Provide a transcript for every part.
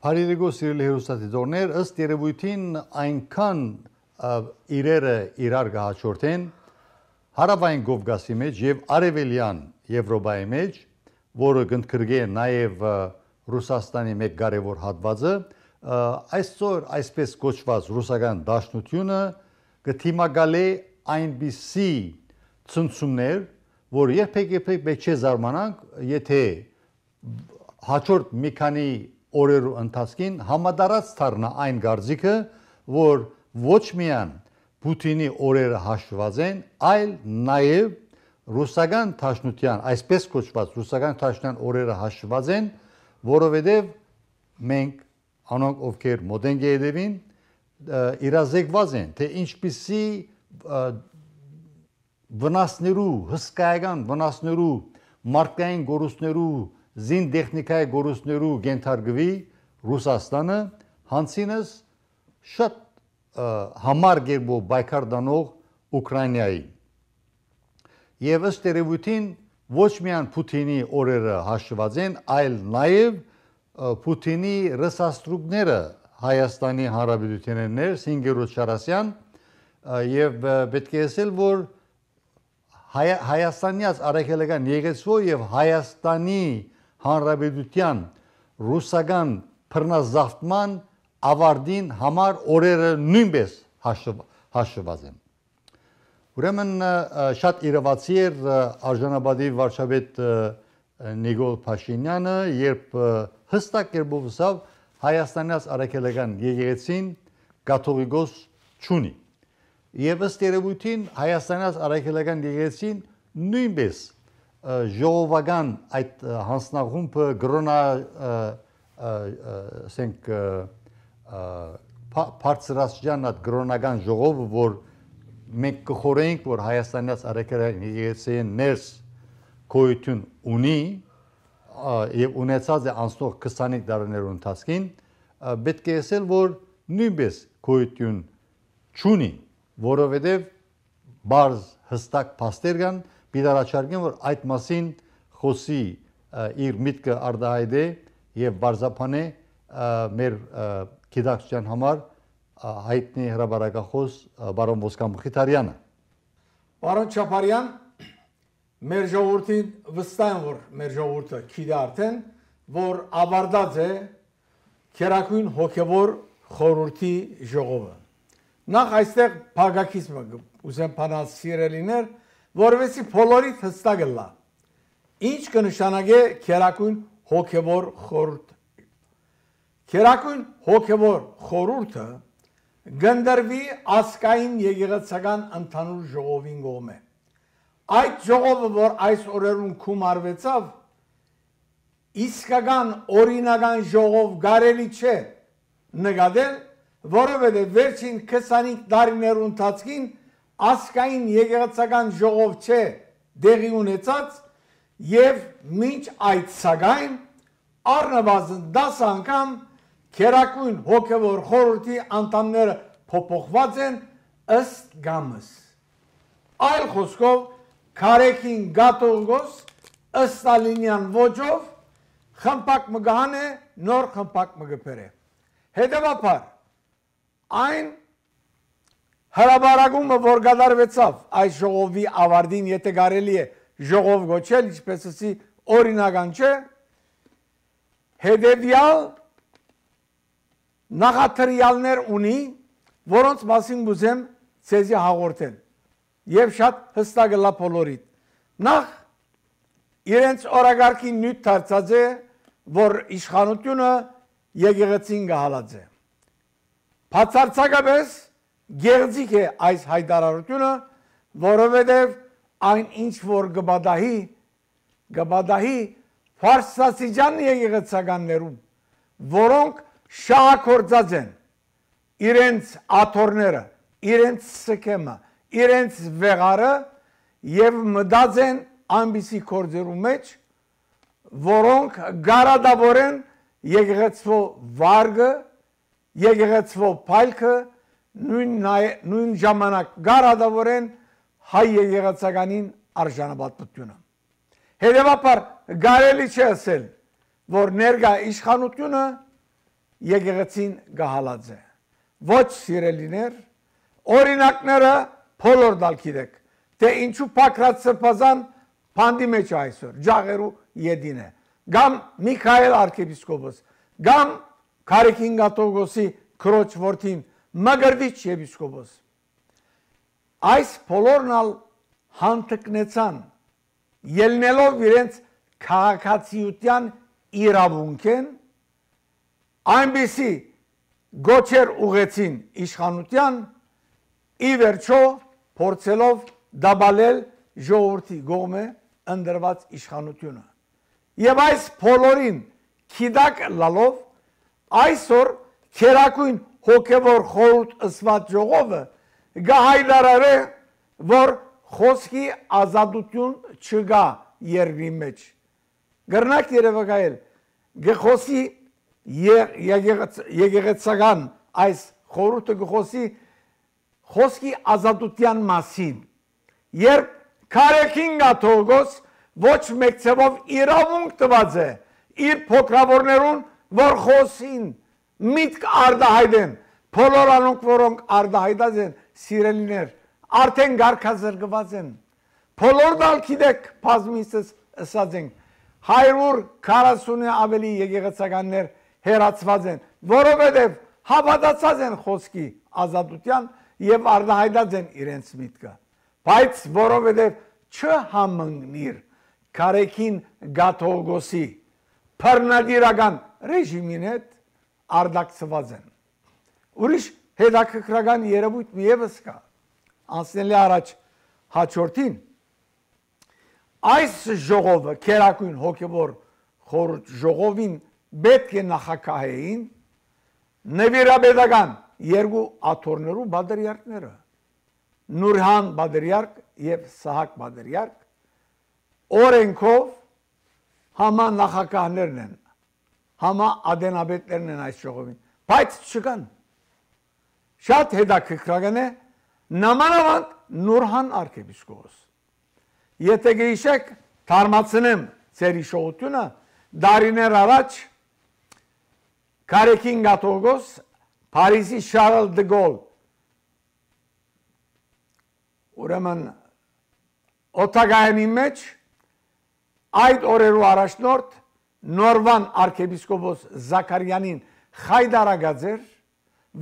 Փարիգո սիրելի հերոստատիտորներ, ըստ երևույթին այնքան իրերը իրար գահաճորդեն հարավային Կովկասի մեջ եւ արևելյան Եվրոպայի մեջ, որը կընդգրկե նաեւ Ռուսաստանի մեկ կարևոր հատվածը, այսօր այսպես կոչված ռուսական դաշնությունը կդիմակալի այնպիսի ցնցումներ, որ երբեք պետք չէ զարմանանք, եթե հաջորդ մի քանի օրերու ընթացքին համադարած դառնա այն գործիքը, որ ոչ միայն Պուտինի օրերը հաշվված են, այլ նաև ռուսական դաշնության, այսպես կոչված ռուսական դաշնության օրերը հաշվված են, որովհետև մենք անոնք ովքեր մոտ են գեդևին իրազեկված են, թե ինչպիսի վնասներու, հսկայական վնասներու, մարդկային գորուստներու, զին տեխնիկայի գորուստներու գենթարգվի Ռուսաստանը հանցինս շատ համար գերբով բայկար դանող Ուկրաինայի։ Եվ ըստ երևույթին ոչ միայն Պուտինի օրերը հաշված են, այլ նաև Պուտինի ռսաստրուկները Հայաստանի Հանրապետություններ, Սինգերոտ Շարասյան եւ պետք է ասել, որ Հայաստանյաց արաքելական եկեցվո եւ Հայաստանի Հանրապետության ռուսական բռնազավթման ավարտին համար օրերը նույնպես հաշված են։ Ուրեմն շատ իրավացի էր արժանապատիվ վարչապետ Նիկոլ Փաշինյանը, երբ հստակ կերպով ասավ Հայաստանյաց արաքելական եկեղեցին կաթողիկոս չունի։ Եվ ըստ երևույթին Հայաստանյաց արաքելական եկեղեցին նույնպես ժողովական այդ հանձնախումբը գրոնա ասենք բարձրաստիճան այդ գրոնական ժողովը, որ մենք կխորեինք, որ Հայաստանյաց արաքելական եկեղեցին ներս գոյություն ունի եւ ունեցած է անցնող 25 տարիներու ընթացքին, պետք է ասել, որ նույնպես գոյություն չունի, որովհետեւ բարձ հստակ փաստեր կան, բիդարաչարգեն, որ այդ մասին խոսի իր միտքը արտահայտե եւ բարձապանե մեր գիտակցության համար հայտնի հրապարակախոս բարոն Ոսկան Մխիթարյանը։ Պարոն Չապարյան, մեր ժողովրդին վստահ եմ, որ մեր ժողովուրդը գիտի արդեն, որ ավարտած է քերակույն հոգևոր խորհրդի ժողովը։ Նախ այստեղ փակակիցը ուզեմ փանալ սիրելիներ, որովհետեւ բոլորիդ հստակ է լա։ Ինչ կնշանակե քերակույն հոգևոր խորհուրդ։ Քերակույն հոգևոր խորհուրդը գնդրվի ասկային եկեղեցական ընդհանուր ժողովին կողմէ։ Այդ ժողովը, որ այս օրերուն գումարվեցավ, իսկական օրինական ժողով կարելի չէ նկատել, որովհետև վերջին 25 տարիներու ընթացքին ասկային եկեղեցական ժողով չէ դեղի ունեցած եւ մինչ այդ սակայն առնվազն 10 անգամ քերակույն հոգևոր խորհրդի անդամները փոփոխված են ըստ գամս։ Այլ խոսքով քարեկին գատողգոս ըստ ալինյան ոճով խմպակ մգահան է, նոր խմպակ մգպեր է։ Հետևաբար այն հրաբարագումը, որ կատարվեցավ այս ժողովի ավարտին, եթե կարելի է ժողով գոչել, ինչպես ասի օրինական չէ, հետևյալ նախատրյալներ ունի, որոնց մասին ուզեմ ցեզի հաղորդել եւ շատ հստակ է լա բոլորիդ։ Նախ իրենց օրագարկի նյութ դարձած է, որ իշխանությունը եկեղեցին գահալած է։ Բացարձակապես գեղձիկ է այս հայտարարությունը, որովհետև այն ինչ որ գբադահի ֆարսաստիճան եկեղեցականներում, որոնք շահագործած են իրենց աթոռները, իրենց սքեմը, իրենց վեղարը եւ մտած են այնպիսի գործերու մեջ, որոնք գարադավոր են եկեղեցվո վարգը, եկեղեցվո փայլքը, նույն ժամանակ գարադավոր են հայ եկեղեցականին արժանապատվությունը։ Հետևաբար կարելի չէ ասել, որ ներկա իշխանությունը եկեղեցին գահալած է։ Ոչ սիրելիներ, օրինակները փոլոր դալ գիտեք, թե ինչու Պակրատ Սրբազան փանդի մեջ այսօր, ջաղերու յեդին է, գամ Միքայել արքեպիսկոպոս, գամ Քարեքին Գաթողոսի քրոջ որդին Մագրվիչ եպիսկոպոս։ Այս փոլորնալ հանդգնեցան ելնելով իրենց քաղաքացիության իրավունքեն այնպիսի գոչեր ուղեցին իշխանության ի վերջո փորձելով դաբալել ժողովրդի կողմը ընդրված իշխանությունը եւ այս փոլորին քիդակ լալով այսօր քերակույն հոգևոր խորհուրդ ըսված ժողովը գահայդարարե որ խոսքի ազատություն չկա երկրի մեջ գրնակ երևակայել գխոսի եկեղեցական այս խորհուրդը գխոսի խոսքի ազատության մասին երբ Քարեքին Գաթողոս ոչ մեկ ցավով իրավունք տված է իր փոքրավորներուն որ խոսին միտք արդահայտեն բոլոր անոնք որոնք արդահայտած են սիրելիներ արդեն գարկազրկված են բոլոր դալ գիտեք բազմիցս ասած ենք 140-ը ավելի եկեղեցականներ հերացված են որովհետև հավատացած են խոսքի ազատության եւ արդահայտած են իրենց միտքը բայց որովհետև չհամընկնիր Քարեքին Գաթողոսի բռնադիրական ռեժիմին հետ արդակցված են ուրիշ հետաքրքրական երևույթ միևս կա անցնելի առաջ հաջորդին այս ժողովը քերակույն հոգևոր խորհուրդ ժողովին պետք է նախակահեին նվիրաբեդական երկու աթոռներու բادرյարկները Նուրհան բادرյարկ եւ Սահակ բادرյարկ օրենքով համա նախակահներն են համա ադենաբետներն են այս ժողովին բայց չկան շատ հետաքրքրական է նամանավանդ Նուրհան arczepiskopos եթե գիշեք թարմացնեմ ձեր հիշողությունը դարիներ առաջ Քարեքին Գաթողոս Փարիզի Շարլ դե Գոլ ուրեմն օտագայանի մեջ այդ օրերու առաջնորդ Նորվան arczepiskopos Զաքարյանին խայդարագած էր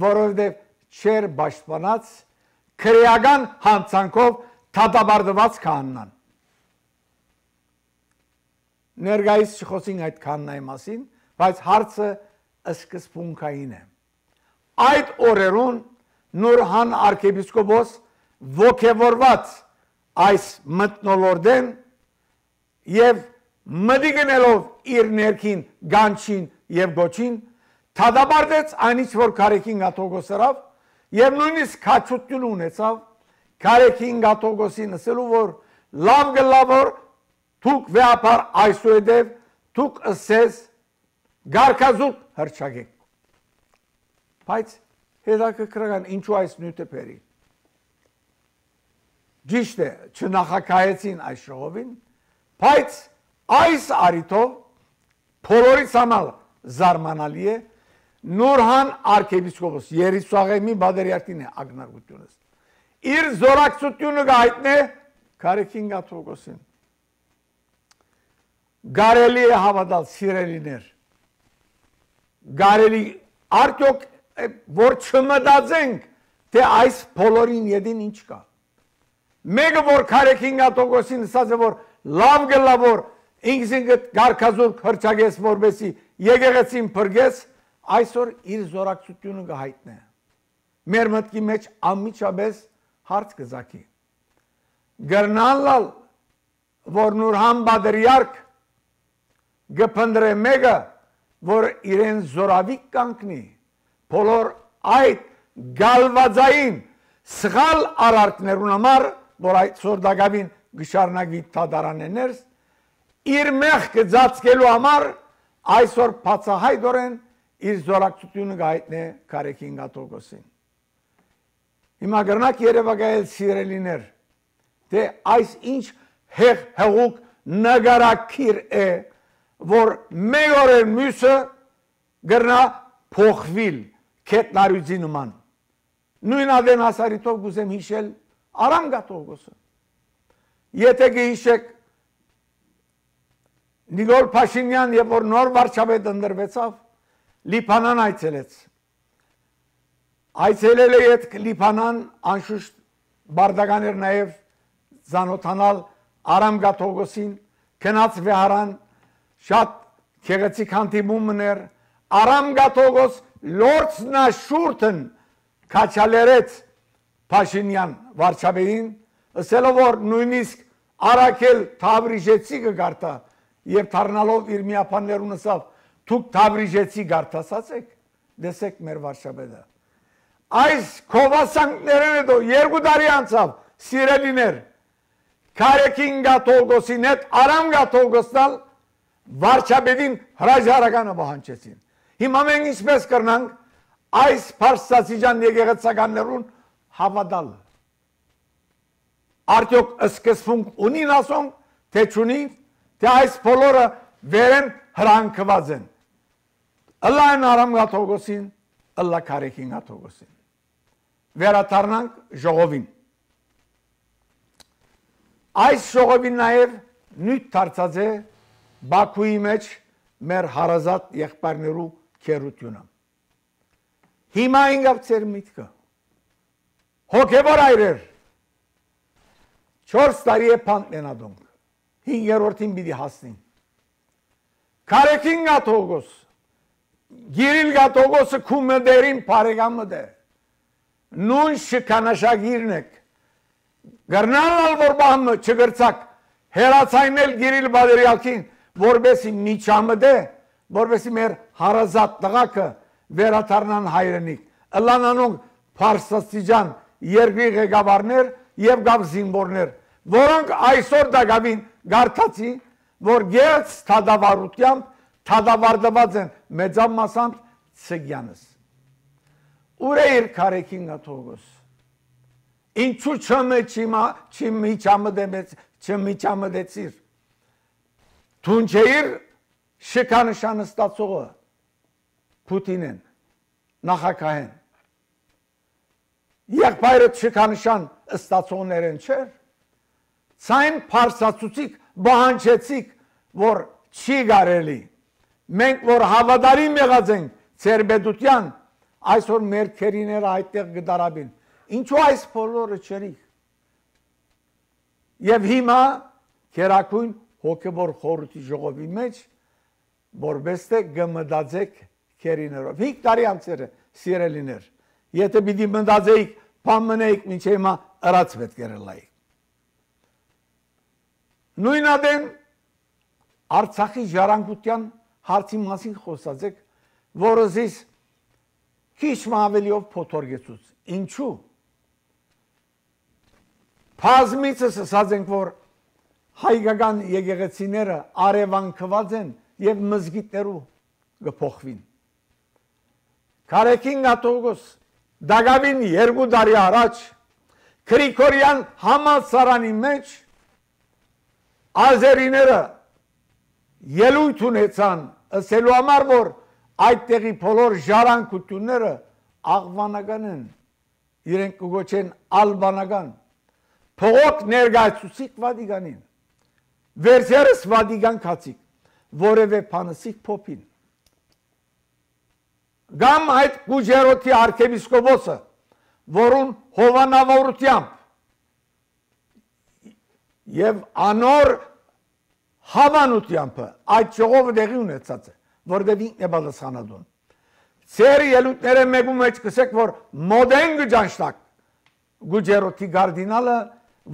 որովհետև չեր պաշտպանած քրեական հանցանքով թադաբարդված քահանան ներկայիս չխոսենք այդ քահանայի մասին բայց հարցը սկզբունքային է այդ օրերուն Նուրհան arczepiskopos ոգևորված այս մթնոլորտեն եւ մդիգնելով իր ներքին գանչին եւ գոչին թադաբարդեց այնից որ Քարեքին Գաթողոսերով եւ նույնիսկ քաչություն ունեցավ Քարեքին Գաթողոսին ասելու որ լավ գլավոր դուք վեապար այսուհետև դուք ասես գարկազուտ հրճագեք բայց հետաքրքրական ինչու այս նյութը բերի ճիշտ է չնախակայեցին այս ժողովին բայց այս արիտով բոլորից համար զարմանալի է Նուրհան arczepiskopos Երուսաղեմի բادرյակին է ագնարկությունս իր զորակցությունը գայտնե Քարեքին Գաթողոսին գարելի է հավատալ սիրելիներ գարելի արդյոք որ չմտածենք թե այս բոլորին յետին ինչ կա մեկը որ Քարեքին Գաթողոսին ասած է որ լավ գլավոր ինքսինգդ գարկազուրկ հրճագես որբեսի եկեղեցին փրկես այսօր իր զորակցությունը կհայտնե մեր մտքի մեջ անմիջապես հարց կզակի գրնալալ որ Նուրհան բادرյարկ գփնդրե մեկը որ իրեն զորավիկ կանգնի բոլոր այդ գալվածային սխալ արարքներուն համար որ այդ սորդագավին գշարնագի թադարանեներս իր մեղքը ծածկելու համար այսօր բացահայտորեն իր զորակցությունը գայտնե Քարեքին Գաթողոսին հիմա գրնակ երևակայել սիրելիներ թե այս ինչ հեղուկ նգարակիր է որ մեկ օրեր մյուսը գրնա փոխվիլ քետնարյուծի նման։ Նույն ադեն հասարիտով գուզեմ հիշել Արամ Գաթողոսը։ Եթե գիշեք Նիկոլ Փաշինյան, երբ որ նոր վարչապետ ընտրվեցավ, Լիբանան այցելեց։ Այցելել է այդ Լիբանան անշուշտ բարդական էր նաև զանոթանալ Արամ Գաթողոսին, քնած վեհարան, շատ քեղեցիկ հանդիպումն էր, Արամ Գաթողոս լորձնաշուրթն քաչալերեց Փաշինյան վարչապետին, ասելով որ նույնիսկ Արաքել Թավրիժեցի կգարտա եւ դառնալով իր միապաններուն ասավ դուք Թավրիժեցի գարտասացեք, դեսեք մեր վարչապետը։ Այս քովասանքներն հետո 2 տարի անցավ, սիրելիներ, Քարեքին Գաթողոսին հետ Արամ Գաթողոսն վարչապետին հրաժարականը պահանջեցին։ Հիմա մենք ինչպես կրնանք այս Փարսացիջան եկեղեցականներուն հավատալ։ Արդյոք սկզբունք ունին ասոնք, թե չունի, թե այս բոլորը վերեն հրանքված են։ Ըլլա են Արամ Գաթողոսին, ըլլա Քարեքին Գաթողոսին։ Վերադառնանք ժողովին։ Այս ժողովին նաև նույն դարձած է Բաքուի մեջ մեր հարազատ եղբայրներու քերությունը։ Հիմա ինգավ ծեր միտքը։ Հոգևոր այրեր 4 տարի է փանտնենադոնք, 5-րդին պիտի հասնին։ Քարեքին Գաթողոս, Գիրիլ Գաթողոսը քումը դերին բարեկամը դե, նույն շքանաշագիրն եք, գրնանալ որ բամը չգրցակ, հերացայնել Գիրիլ Բադերյալքին, որբեսի միջամը դե, որբեսի մեր հարազատ տղակը վերադառնան հայրենիք, ըլանանոնք Փարսաստիճան երկրի ղեկավարներ եւ գավ զինվորներ, որոնք այսօր դակավին գարտացի, որ գերց թադավարությամբ թադավարդված են մեծամասամբ Ցգյանս։ Ուր է իր Քարեքին Գաթողոս։ Ինչու չմիջամդեցիր։ Թունջեիր շքանշանը ստացողը Պուտինեն, նախագահեն։ Եղբայրը շքանշան ստացողներն չէր։ Ցայն Փարսացուցիկ բանջեցիկ, որ չի կարելի։ Մենք որ հավատարիմ եղած ենք Սերբեդության, այսօր մեր քերիները այդտեղ գդարաբին։ Ինչու այս բոլորը չերիք։ Եվ հիմա քերակույն հոգևոր խորհրդի ժողովի մեջ որպես թե գմդացեք քերիներով։ 5 տարի անցերը սիրելիներ։ Եթե պիտի մտածեիք, բամնեիք, մինչ հիմա ըրած պետք է լայք։ Նույն ադեն Արցախի ժառանգության հարցի մասին խոսած եք, որը զիս քիչ ավելիով փոթորգեցուց։ Ինչու։ Բազմիցս ասած ենք, որ հայկական եկեղեցիները արևանքված են եւ մզգիթներու կփոխվին։ Քարեքին Գաթողոս դակավին 2 տարի առաջ Գրիգորյան համալսարանի մեջ ազերիները ելույթ ունեցան ասելու համար, որ այդտեղի բոլոր ժառանգությունները աղվանական են, իրենք կգոչեն ալբանական, փողոք ներկայացուցիկ Վատիկանին, վերջերս Վատիկան քացիկ, որևէ փանսիկ փոփին։ Գամ այդ Գուջերոթի արքեպիսկոպոսը, որուն հովանավորությամբ եւ անոր հավանությամբ այդ ժողովը դեղի ունեցած է, որտեղ ինքն է պատասխանատուն։ Ծեր ելույթները մեկու մեջ կսեք, որ մոդեն գջանշտակ Գուջերոթի գարդինալը,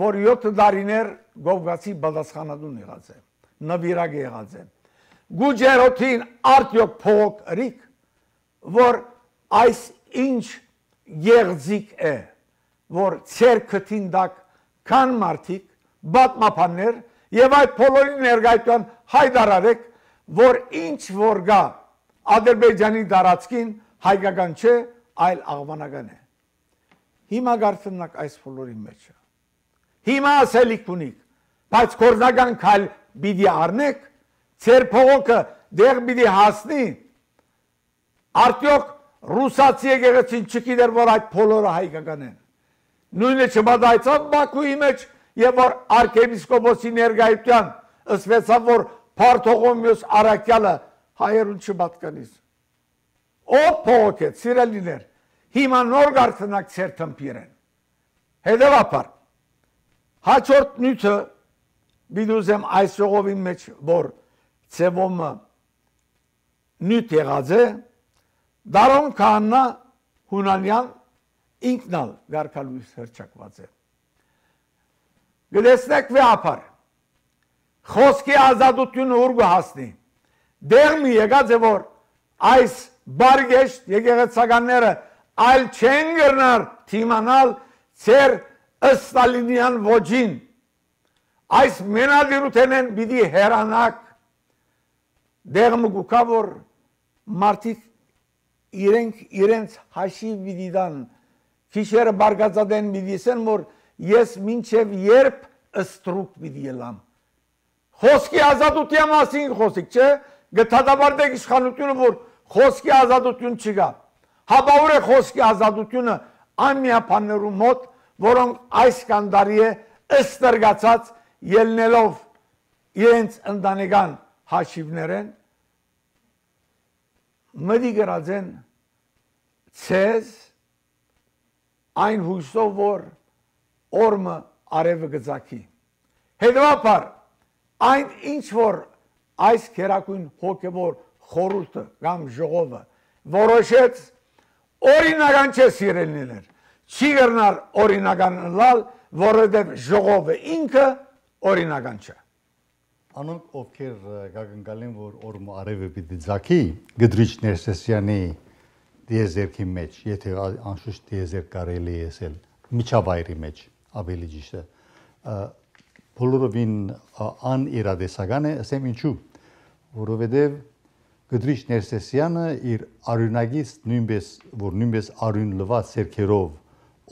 որ 7 տարիներ Գովգասի պատասխանատուն եղած է, նվիրակ եղած է։ Գուջերոթին արդյոք փողոք ըրիք, որ այս ինչ եղձիկ է, որ ծեր քթին դակ կան մարդիկ, բատմապաններ եւ այդ բոլորի ներկայության հայտարարեք, որ ինչ որ գա Ադրբեջանի տարածքին հայկական չէ, այլ աղվանական է։ Հիմա գարցնակ այս բոլորի մեջը։ Հիմա ասելիք ունիք, բայց կորզական քայլ պիտի առնեք, ծեր փողոքը դեղ պիտի հասնի Արդյոք ռուսացի եկեղեցին չգիտեր, որ այդ բոլորը հայկական են։ Նույնը չմտածավ Բաքուի մեջ, եւ որ arczepiskopos-ի ներկայության ըսվեցավ, որ Փարթողոմեոս Արաքյալը հայերուն չպատկանից։ Ով փողոքեց, սիրելիներ, հիմա նոր գարցնակ ծեր թմփիրեն։ Հետևաբար, հաջորդ նյութը բիդուզեմ այս ժողովի մեջ, որ ծևոմը նյութ եղած է, Դարոն Քահանա Հունանյան ինքնալ գարկալույս հրճակված է։ Գտեսնեք վեհապար, խոսքի ազատությունը ուր կհասնի։ Դեղ մի եկած է, որ այս բարգեշտ եկեղեցականները այլ չեն գրնար թիմանալ ծեր Ստալինյան ոճին։ Այս մենադիրութեն են բիդի հերանակ։ Դեղ մի գուկա, որ մարդիկ իրենց հաշիվ բիդիդան, քիշերը բարգացադեն բիդիսեն, որ ես մինչև երբ ստրուկ բիդի ելամ։ Խոսքի ազատության մասին խոսիկ, չէ, գտադաբարդեք իշխանությունը, որ խոսքի ազատություն չկա։ Հաբավուր է խոսքի ազատությունը այն միապաններու մոտ, որոնք այս կանդարի է ստրգացած ելնելով իրենց ընտանեկան հաշիվներ են, մդի գրած են ցեզ այն հույսով, որ օրմը արևը գծակի։ Հետևաբար, այն ինչ որ այս քերակույն հոգևոր խորհուրդը կամ ժողովը որոշեց, օրինական չէ սիրելիներ, չի գրնար օրինական լալ, որովհետև ժողովը ինքը օրինական չէ։ Անոնք ովքեր գագնկալ են, որ օրմը արևը պիտի ձակի, Գդրիչ Ներսեսյանի դիեզերքի մեջ, եթե անշուշտ դիեզերք կարելի է ասել, միջավայրի մեջ, ավելի ճիշտ է, բոլորովին անիրադեսական է, ասեմ ինչու, որովհետև Գդրիչ Ներսեսյանը իր արյունագից նույնպես արյուն լված սերքերով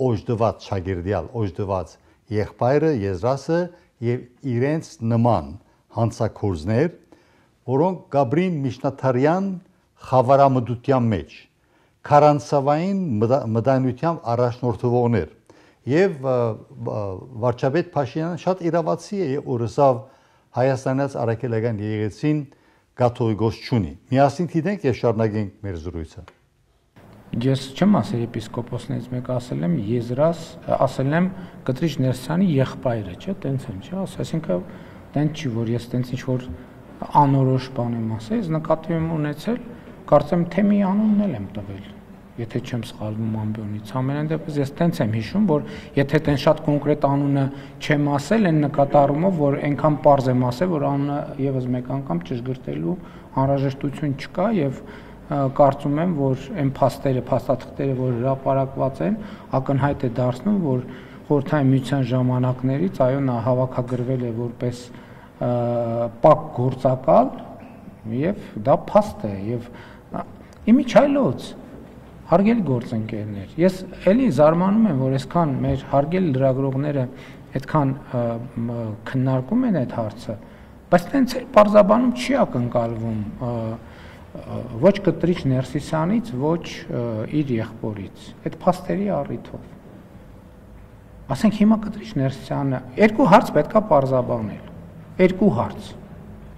օժդված շագերդյալ, օժդված եղբայրը, եզրասը եւ իրենց նման հանցակորձներ, որոնք Գաբրին Միշնաթարյան խավարամդության մեջ, քարանցավային մտայնությամբ առաջնորդվողներ եւ վարչապետ Փաշինյանը շատ իրավացի է, որսավ Հայաստանից Արաքելական եկեղեցին կաթողիկոս չունի։ Միասին գիտենք եւ շարունակենք մեր զրույցը։ Ես չեմ ասել եպիսկոպոսներից մեկ ասել եմ եզրաս, ասել եմ Գդրիչ Ներսյանի եղբայրը, չէ, տենց եմ, չէ, այսինքն տենց չի, որ ես տենց ինչ որ անորոշ բան եմ ասել, ես նկատի եմ ունեցել, կարծեմ թե մի անունն էլ եմ տվել, եթե չեմ սխալվում ամբյոնից, ամենայն դեպս ես տենց եմ հիշում, որ եթե տենց շատ կոնկրետ անունը չեմ ասել, այն նկատառումով, որ այնքան պարզ եմ ասել, որ անունը եւս մեկ անգամ ճշգրտելու անհրաժեշտություն չկա եւ կարծում եմ, որ այն փաստերը, փաստաթղթերը, որ հրապարակված են, ակնհայտ է դարձնում, որ խորհրդային միության ժամանակներից այո նա հավաքագրվել է որպես պակ գործակալ եւ դա փաստ է եւ իմիջայլոց հարգելի գործընկերներ, ես էլի զարմանում եմ, որ այսքան մեր հարգելի լրագրողները այդքան քննարկում են այդ հարցը, բայց տենց էլ պարզաբանում չի ակնկալվում ոչ Գդրիչ Ներսիսյանից, ոչ իր եղբորից, այդ փաստերի առիթով։ Ասենք հիմա Գդրիչ Ներսիսյանը երկու հարց պետքա պարզաբանել, երկու հարց,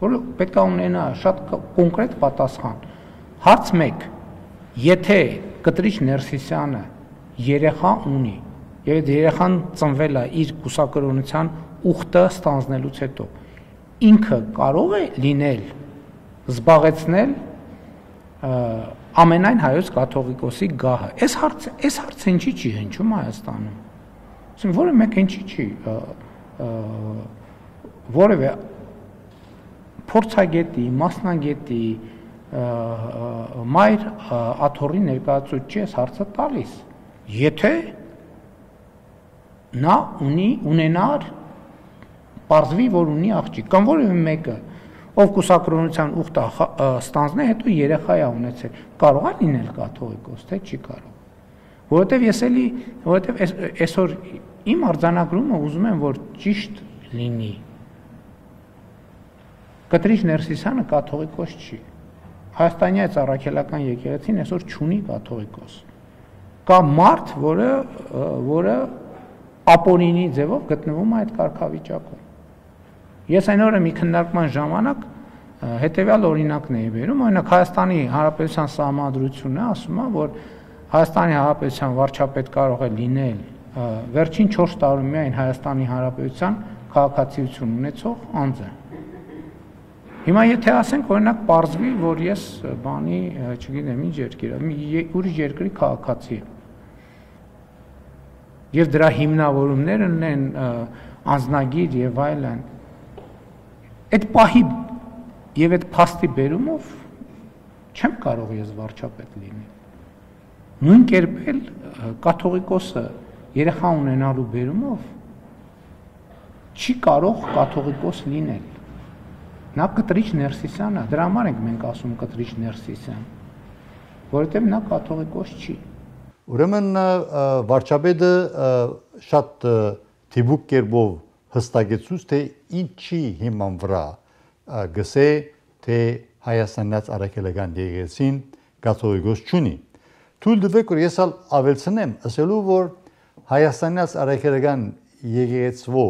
որը պետքա ունենա շատ կոնկրետ պատասխան։ Հարց 1. Եթե Գդրիչ Ներսիսյանը երեխա ունի, եւ այդ երեխան ծնվել է իր կուսակրոնության ուխտը ստանձնելուց հետո, ինքը կարող է լինել զբաղեցնել ամենայն հայոց կաթողիկոսի գահը։ Այս հարցը ինչի չի հնչում Հայաստանում։ Ասենք որը մեկ ինչի չի որևէ փորձագետի, մասնագետի մայր աթոռի ներկայացուցիչ այս հարցը տալիս։ Եթե նա ունենար պարզվի, որ ունի աղջիկ, կամ որևէ մեկը, ով կուսակրոնության ուխտը ստանձնե, հետո երեխա է ունեցել, կարող է լինել կաթողիկոս, թե չի կարող։ Որովհետև այսօր իմ արձանագրումը ուզում եմ, որ ճիշտ լինի։ Գդրիչ Ներսիսյանը կաթողիկոս չի։ Հայաստանի այս առաքելական եկեղեցին այսօր չունի կաթողիկոս։ Կա մարդ, որը ապօրինի ձևով գտնվում է այդ կարգավիճակում։ Ես այն օրը մի քննարկման ժամանակ հետևյալ օրինակն էի բերում, օրինակ Հայաստանի Հանրապետության Սահմանադրությունը ասում է, որ Հայաստանի Հանրապետության վարչապետ կարող է լինել վերջին 4 տարում միայն Հայաստանի Հանրապետության քաղաքացիություն ունեցող անձ է։ Հիմա եթե ասենք, օրինակ, պարզվի, որ ես բանի, չգիտեմ, ինչ երկիր, ուրիշ երկրի քաղաքացի եմ։ Եվ դրա հիմնավորումները ունեն անձնագիր եւ այլն։ Այդ պահի եւ այդ փաստի բերումով չեմ կարող ես վարչապետ լինել։ Նույն կերպ էլ կաթողիկոսը երեխա ունենալու բերումով չի կարող կաթողիկոս լինել։ Նա կտրիչ Ներսիսյան է, դրա համար ենք մենք ասում կտրիչ Ներսիսյան, որովհետև նա կաթողիկոս չի։ Ուրեմն վարչապետը շատ թիվուկ կերպով հստակեցուց, թե ինչի հիման վրա գսե, թե Հայաստանից առաքելական եկեղեցին կաթողիկոս չունի։ Թույլ տվեք, որ ես ավելցնեմ, ասելու, որ Հայաստանից առաքելական եկեղեցվո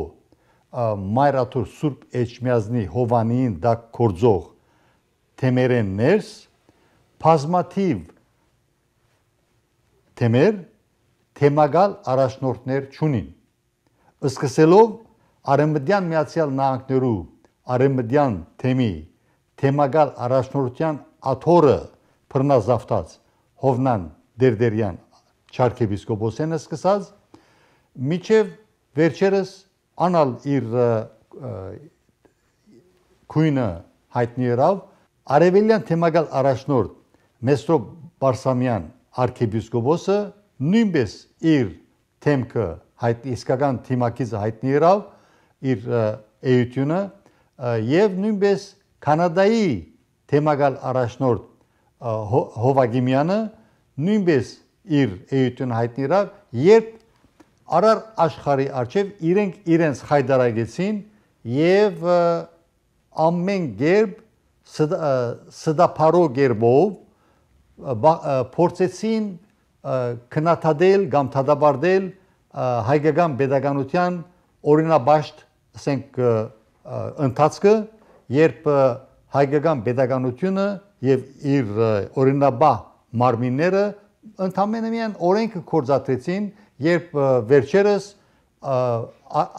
Մայրաթուր Սուրբ Էջմիածնի Հովանիին դա կորձող թեմերեն ներս բազմաթիվ թեմեր թեմագալ առաջնորդներ չունին։ Սկսելով Արևմտյան Միացյալ Նահանգներու Արևմտյան թեմի թեմագալ առաջնորդության աթոռը բռնազավթած Հովնան Դերդերյան Չարքեպիսկոպոսենը սկսած միջև վերջերս անալ իր քույնը հայտնի եղավ արևելյան թեմագալ առաջնորդ Մեսրո Բարսամյան արքեպիսկոպոսը նույնպես իր թեմքը իսկական թիմակիցը հայտնի եղավ իր էությունը եւ նույնպես Կանադայի թեմագալ առաջնորդ Հովագիմյանը նույնպես իր էությունը հայտնի եղավ երբ Արար աշխարհի արչև իրենց հայտարարեցին եւ ամեն գերբ սդափարո գերբով փորձեցին քննադատել կամ դադարել հայկական pedagogian օրինաբաշտ ասենք ընթացքը երբ հայկական pedagogiությունը եւ իր օրինաբահ մարմինները ընդամենը միայն օրենքը կորզացրեցին երբ վերջերս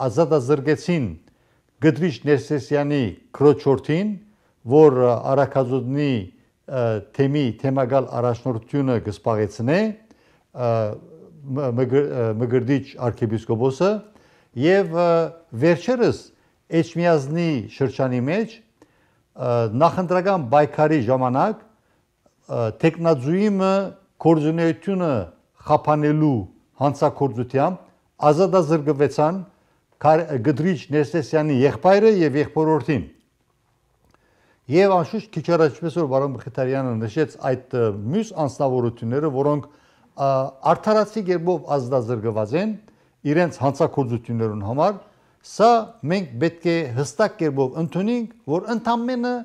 ազատազրկեցին Գդրիչ Ներսեսյանի քրոջորդին, որ Արաքազոտնի թեմի թեմագալ առաջնորդությունը կսպաղեցնե Մգրդիչ arczepiskopos-ը եւ վերջերս Էջմիածնի շրջանի մեջ նախընտրական բայկարի ժամանակ տեխնազույմը կորձունեությունը խափանելու հանցակործությամբ ազատազրկվեցան Գդրիչ Ներսեսյանի եղբայրը եւ եղբորորդին։ Եվ անշուշտ քիչ առաջ որ բարոն Մխիթարյանը նշեց այդ մյուս անձնավորությունները, որոնք արդարացի կերպով ազատազրկված են իրենց հանցակործություններուն համար, սա մենք պետք է հստակ կերպով ընդունենք, որ ընդամենը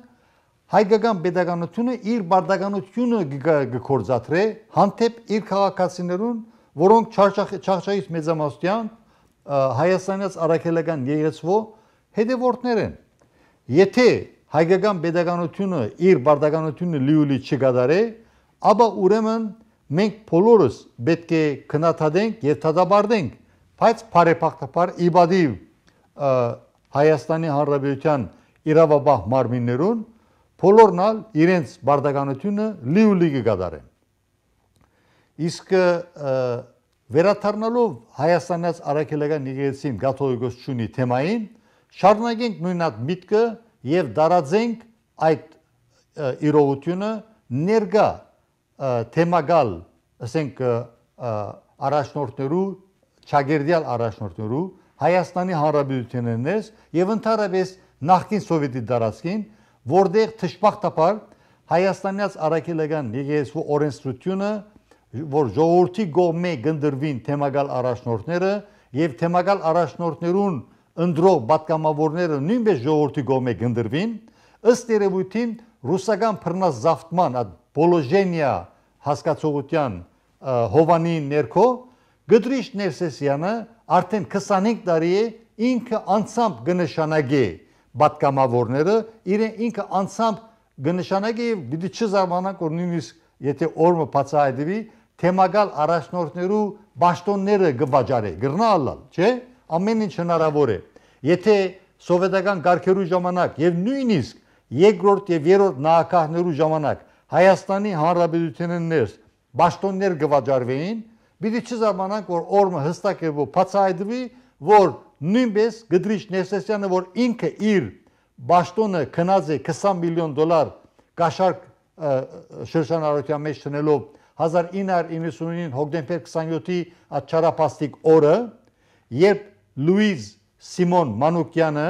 հայկական pedagogiությունը իր բարդականությունը կգործադրե հանդեպ իր քաղաքացիներուն, որոնք չարչարից մեծամասնության Հայաստանից առաքելական եկեղեցվո հետևորդներ են։ Եթե հայկական pedagogiությունը իր բարդականությունը լիուլի չկատարե, ապա ուրեմն մենք բոլորս պետք է քննադատենք եւ դադարենք, բայց բարեփոխտաբար իբադիվ Հայաստանի Հանրապետության իրավաբահ մարմիններուն բոլորնալ իրենց բարդականությունը լիուլի կկատարեն։ Իսկ վերաթարնալով Հայաստանից առաքելական եկեղեցին կաթողիկոս չունի թեմային, շարունակենք նույնատ միտքը եւ դարածենք այդ իրողությունը ներկա թեմագալ, ասենք առաջնորդներու, ճագերդյալ առաջնորդներու Հայաստանի Հանրապետությունից եւ ընդհանրապես նախկին սովետի դարածքին, որտեղ թշպախտաբար Հայաստանից առաքելական եկեղեցու օրենսդրությունը, որ ժողովրդի կողմէ գնդրվին թեմագալ առաջնորդները եւ թեմագալ առաջնորդներուն ընդրող պատգամավորները նույնպես ժողովրդի կողմէ գնդրվին, ըստ երևույթին ռուսական բռնազավթման բոլոժենիա հասկացողության հովանի ներքո Գդրիչ Ներսեսյանը արդեն 25 տարի է ինքը անցամբ կնշանակի պատգամավորները, ինքը անցամբ կնշանակի դիտի չզարմանանք որ նույնիսկ եթե օրը բացահայտվի թեմակալ առաջնորդներու պաշտոնները կվաճառի, գրնալալ, չէ՞, ամեն ինչ հնարավոր է։ Եթե սովետական կարգերու ժամանակ եւ նույնիսկ երկրորդ եւ երրորդ նահանգներու ժամանակ Հայաստանի Հանրապետությունն ներս պաշտոններ կվաճառվեին, պիտի չզարմանանք որ օրը հստակ է որ բացահայտվի, որ նույնպես Գդրիչ Ներսեսյանը որ ինքը իր պաշտոնը քնած է $20 միլիոն կաշառք շրջանառության մեջ տնելով 1999 հոկտեմբեր 27-ի չարապաստիկ օրը, երբ Լուիզ Սիմոն Մանուկյանը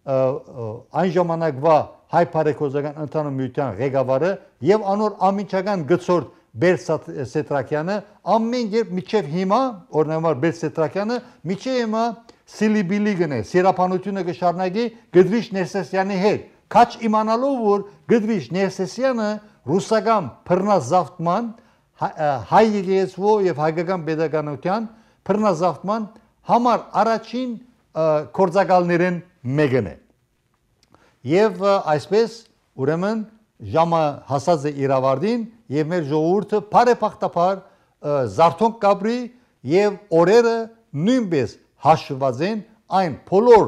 այն ժամանակվա հայ բարեգործական ընդհանուր միության ղեկավարը եւ անոր ամիջական գծորդ Բերսետրակյանը ամեն երբ միջև հիմա օրինակ Բերսետրակյանը միջև հիմա Սիլիբիլի գնե սիրապանությունը կշարունակի Գդրիչ Ներսեսյանի հետ քաչ իմանալով որ Գդրիչ Ներսեսյանը ռուսական բռնազավթման հայ եկեղեցու եւ հայկական pedagogical բռնազավթման համար առաջին կորձակալներն մեկն է եւ այսպես ուրեմն ժամը հասած է իրավարդին եւ մեր ժողովուրդը բարեփոխտապար զարթոնք կապրի եւ օրերը նույնպես հաշված են այն բոլոր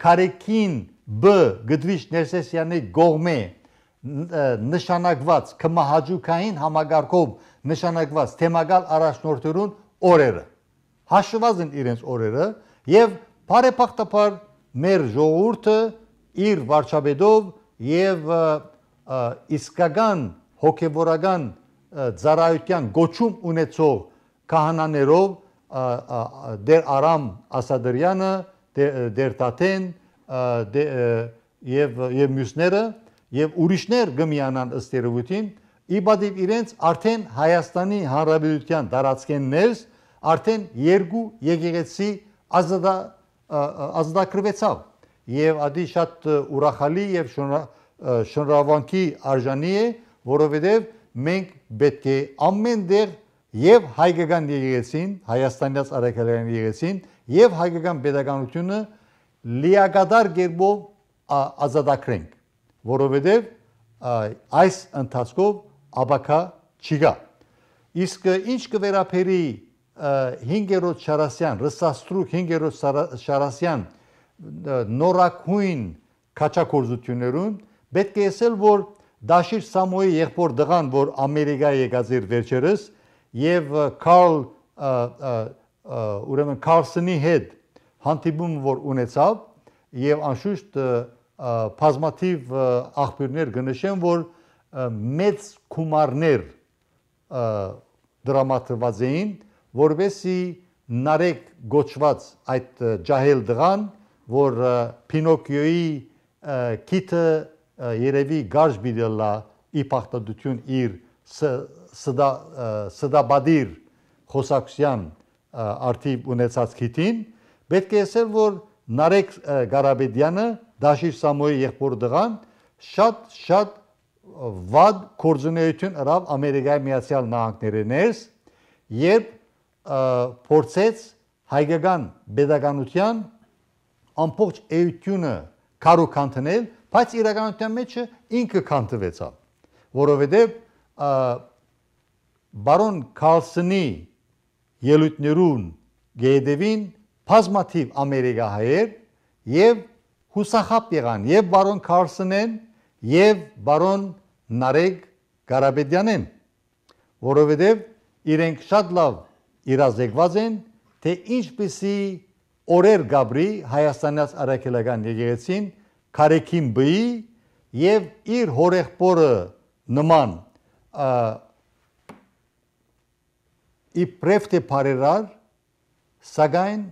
կարեկին բ Գդրիչ Ներսեսյանի գողմե նշանակված կմահաճուկային համագարկով նշանակված թեմակալ առաջնորդերուն օրերը հաշված են իրենց օրերը եւ բարեփոխտապար մեր ժողովուրդը իր վարչապետով եւ իսկական հոգեվորական ծառայության գոչում ունեցող քահանաներով դեր Արամ Ասադրյանը, դեր Տատեն եւ մյուսները եւ ուրիշներ գմիանան ըստ երևույթին իբադիվ իրենց արդեն Հայաստանի Հանրապետության տարածքեն ներս արդեն երկու եկեղեցի ազատագրվեցավ եւ ադի շատ ուրախալի եւ շնորհավորանքի արժանի է որովհետեւ մենք պետք է ամեն դեր եւ հայկական եկեղեցին Հայաստանից արաքելական եկեղեցին եւ հայկական pedagogiությունը լիակատար կերպով ազատագրենք որովհետեւ այս ընթացքով աբակա չկա իսկ ինչ կվերապերի 5-րդ Շարասյան Ռսաստրուկ 5-րդ Շարասյան նորակույն քաչակորզություններուն պետք է ասել որ Դաշիր Սամոյի եղբոր դղան որ Ամերիկա եկած իր վերջերս եւ ուրեմն Քարլսոնի հետ հանդիպում որ ունեցավ եւ անշուշտ բազմաթիվ աղբյուրներ կնշեն որ մեծ գումարներ դրամատրված էին որովհետեւ նարեկ գոչված այդ ջահել դղան որ Պինոկիոյի քիթը երևի գարժ բիդելա իպախտադություն իր սդաբադիր խոսակցության արդիվ ունեցած քիթին պետք է ասել որ Նարեկ Ղարաբեդյանը Դաշիր Սամոյի եղբոր դղան շատ վատ կորձունեություն արավ Ամերիկայի Միացյալ Նահանգների ներս երբ փորձեց հայկական pedagogical ամբողջ էությունը կարոքանտնել բայց իրականության մեջ ինքը կանտվեցավ որովհետև բարոն Քարլսոնի ելույթներուն գեդևին բազմաթիվ ամերիկահայեր եւ հուսախապ եղան եւ բարոն Քարլսոնեն եւ բարոն Նարեկ Ղարաբեդյանեն որովհետև իրենք շատ լավ իրազեկված են թե ինչպիսի օրեր գաբրի Հայաստանից արաքելական եկեղեցին Քարեքին բի եւ իր հորեղբորը նման իբրև թե բարերար սակայն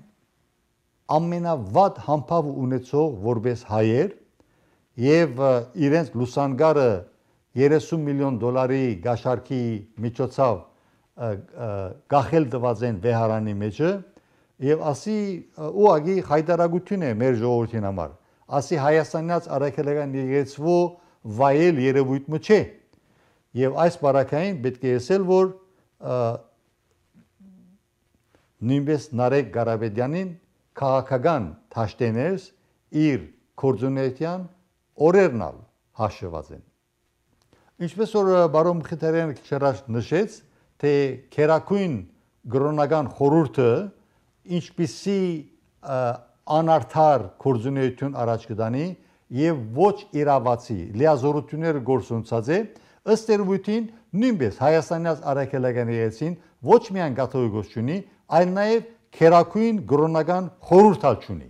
ամենավատ համբավ ունեցող որպես հայեր եւ իրենց լուսանգարը $30 միլիոն գաշարքի միջոցով գախել տված են վեհարանի մեջը եւ ասի ուղղակի հայտարարություն է մեր ժողովրդին համար ասի Հայաստանից արաքելական եկեղեցու վայել երևույթը չէ։ Եվ այս բարակային պետք է ասել, որ նույնպես Նարեկ Ղարաբեդյանին քաղաքական դաշտերից իր կորձունեության օրերնալ հաշված են։ Ինչպես որ բարոն Մխիթարյանը քիչ նշեց, թե քերակույն գրոնական խորհուրդը ինչպիսի անարդար կորձունեություն առաջ կդանի եւ ոչ իրավացի լիազորությունները գործունեած է, ըստ երևույթին նույնպես հայաստանյաց արաքելական երեցին ոչ միայն կաթողիկոս չունի, այլ նաեւ քերակույն գրոնական խորհուրդ չունի։